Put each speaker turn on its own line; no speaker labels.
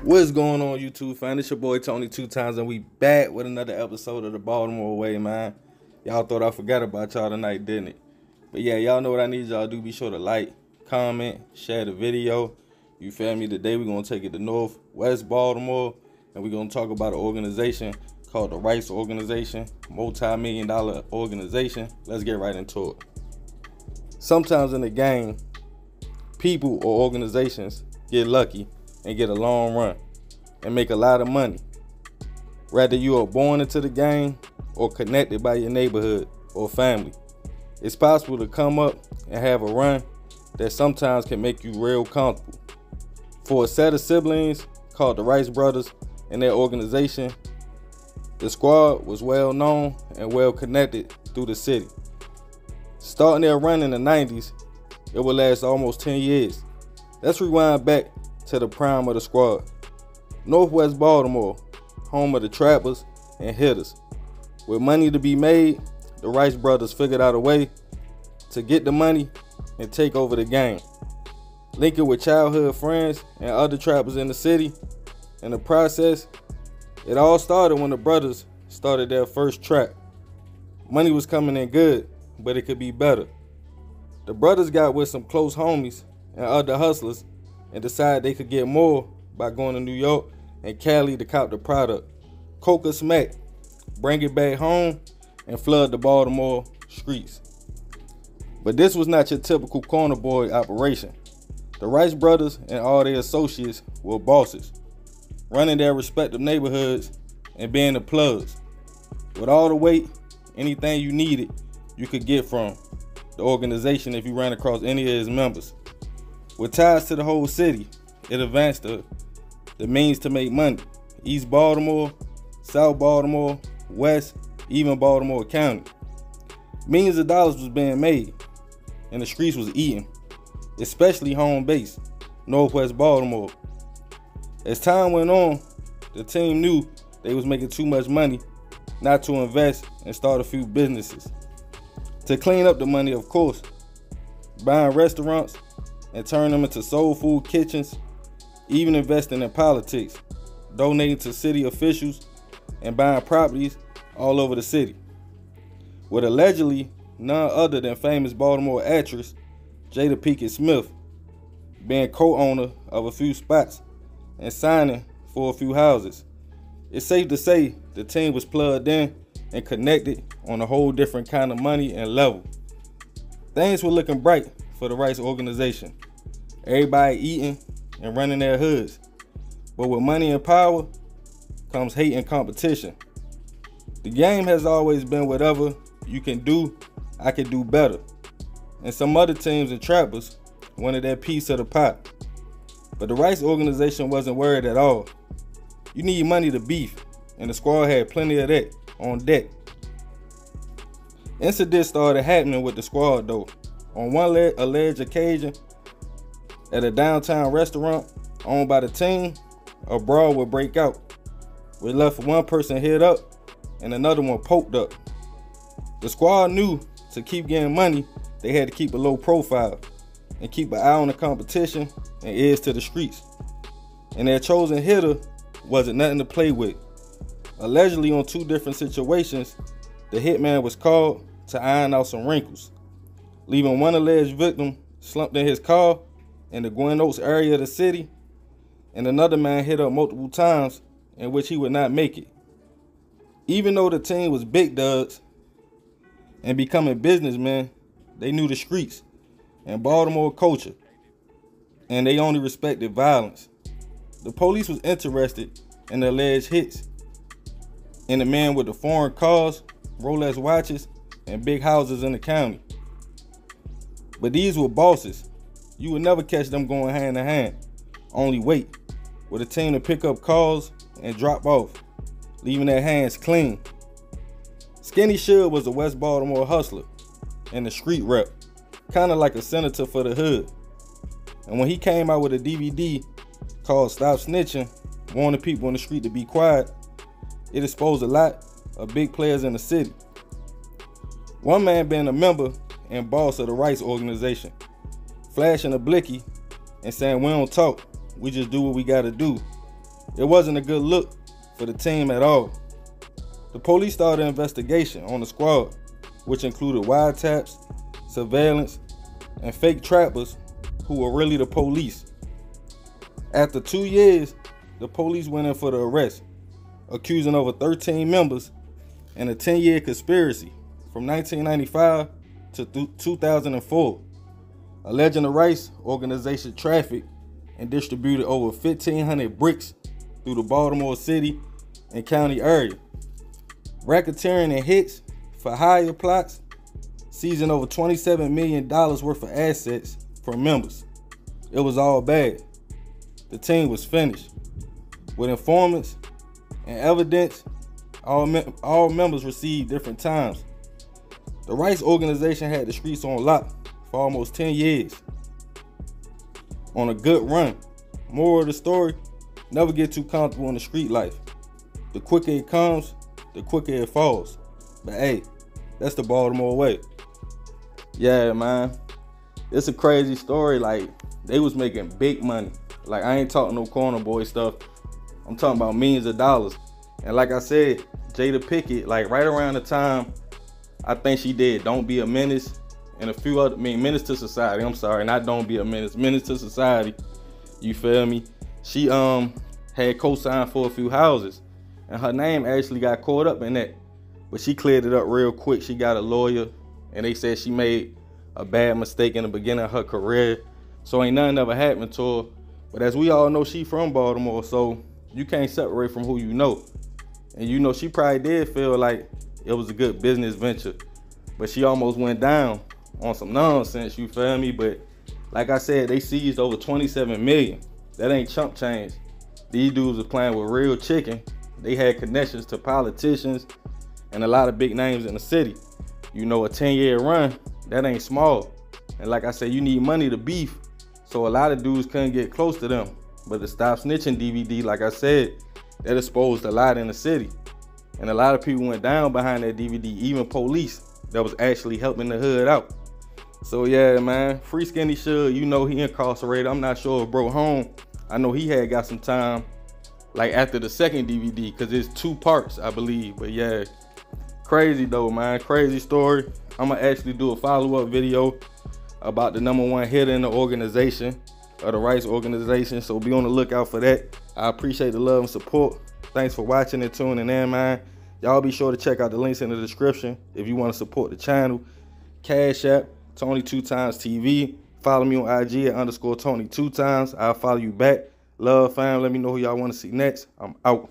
What's going on, YouTube fam? It's your boy Tony 2 times, and we back with another episode of the Baltimore Way, man. Y'all thought I forgot about y'all tonight, didn't it? But yeah, y'all know what I need y'all to do. Be sure to like, comment, share the video. You feel me? Today we're going to take it to Northwest Baltimore, and we're going to talk about an organization called the Rice Organization, multi-million-dollar organization. Let's get right into it. Sometimes in the game, people or organizations get lucky and get a long run and make a lot of money. Whether you are born into the game or connected by your neighborhood or family, it's possible to come up and have a run that sometimes can make you real comfortable. For a set of siblings called the Rice Brothers and their organization, the squad was well known and well connected through the city. Starting their run in the 90s, it would last almost 10 years. Let's rewind back to the prime of the squad. Northwest Baltimore, home of the trappers and hitters. With money to be made, the Rice Brothers figured out a way to get the money and take over the game. Linking with childhood friends and other trappers in the city. In the process, it all started when the brothers started their first trap. Money was coming in good, but it could be better. The brothers got with some close homies and other hustlers and decided they could get more by going to New York and Cali to cop the product, coca smack, bring it back home, and flood the Baltimore streets. But this was not your typical corner boy operation. The Rice Brothers and all their associates were bosses, running their respective neighborhoods and being the plugs. With all the weight, anything you needed, you could get from the organization if you ran across any of his members. With ties to the whole city, it advanced the means to make money. East Baltimore, South Baltimore, West, even Baltimore County. Millions of dollars was being made, and the streets was eating, especially home base, Northwest Baltimore. As time went on, the team knew they was making too much money not to invest and start a few businesses. To clean up the money, of course, buying restaurants and turn them into soul food kitchens, even investing in politics, donating to city officials, and buying properties all over the city. With allegedly none other than famous Baltimore actress Jada Pinkett Smith being co-owner of a few spots and signing for a few houses. It's safe to say the team was plugged in and connected on a whole different kind of money and level. Things were looking bright for the Rice Organization. Everybody eating and running their hoods. But with money and power comes hate and competition. The game has always been whatever you can do, I can do better. And some other teams and trappers wanted their piece of the pie. But the Rice Organization wasn't worried at all. You need money to beef, and the squad had plenty of that on deck. Incidents started happening with the squad though. On one alleged occasion, at a downtown restaurant owned by the team, a brawl would break out, which left one person hit up and another one poked up. The squad knew to keep getting money, they had to keep a low profile and keep an eye on the competition and ears to the streets. And their chosen hitter wasn't nothing to play with. Allegedly, on 2 different situations, the hitman was called to iron out some wrinkles, leaving one alleged victim slumped in his car in the Gwen Oaks area of the city, and another man hit up multiple times in which he would not make it. Even though the team was big dogs and becoming businessmen, they knew the streets and Baltimore culture, and they only respected violence. The police was interested in the alleged hits and the man with the foreign cars, Rolex watches, and big houses in the county. But these were bosses. You would never catch them going hand in hand. Only wait, with a team to pick up calls and drop off, leaving their hands clean. Skinny Shug was a West Baltimore hustler and a street rep, kind of like a senator for the hood. And when he came out with a DVD called Stop Snitching, warning people in the street to be quiet, it exposed a lot of big players in the city. One man being a member and boss of the Rice Organization, flashing a blicky and saying, "We don't talk, we just do what we gotta do." It wasn't a good look for the team at all. The police started an investigation on the squad, which included wiretaps, surveillance, and fake trappers who were really the police. After 2 years, the police went in for the arrest, accusing over 13 members in a 10-year conspiracy from 1995 to 2004, alleging the Rice organization trafficked and distributed over 1,500 bricks through the Baltimore City and county area, racketeering and hits for hire plots, seizing over $27 million worth of assets from members. It was all bad. The team was finished. With informants and evidence, all members received different times. The Rice organization had the streets on lock for almost 10 years. On a good run. Moral of the story, never get too comfortable in the street life. The quicker it comes, the quicker it falls. But hey, that's the Baltimore way. Yeah, man. It's a crazy story. Like, they was making big money. Like, I ain't talking no corner boy stuff. I'm talking about millions of dollars. And like I said, Jada Pinkett, like right around the time I think she did Don't Be a Menace and a few other, Menace to Society. I'm sorry, not Don't Be a Menace. Menace to Society. You feel me? She had co-signed for a few houses. And her name actually got caught up in that. But she cleared it up real quick. She got a lawyer. And they said she made a bad mistake in the beginning of her career. So ain't nothing ever happened to her. But as we all know, she from Baltimore. So you can't separate from who you know. And you know, she probably did feel like it was a good business venture. But she almost went down on some nonsense, you feel me? But like I said, they seized over 27 million. That ain't chump change. These dudes was playing with real chicken. They had connections to politicians and a lot of big names in the city. You know, a 10-year run, that ain't small. And like I said, you need money to beef. So a lot of dudes couldn't get close to them. But the Stop Snitching DVD, like I said, that exposed a lot in the city. And a lot of people went down behind that DVD, even police that was actually helping the hood out. So yeah, man, free Skinny Suge, you know he incarcerated. I'm not sure if bro home. I know he had got some time, like after the second DVD, because it's 2 parts, I believe. But yeah, crazy though, man, crazy story. I'm gonna actually do a follow-up video about the #1 hitter in the organization, of the Rice organization. So be on the lookout for that. I appreciate the love and support. Thanks for watching and tuning in, man. Y'all be sure to check out the links in the description if you want to support the channel. Cash App, Tony2TimesTV. Follow me on IG at _Tony2Times. I'll follow you back. Love, fam. Let me know who y'all want to see next. I'm out.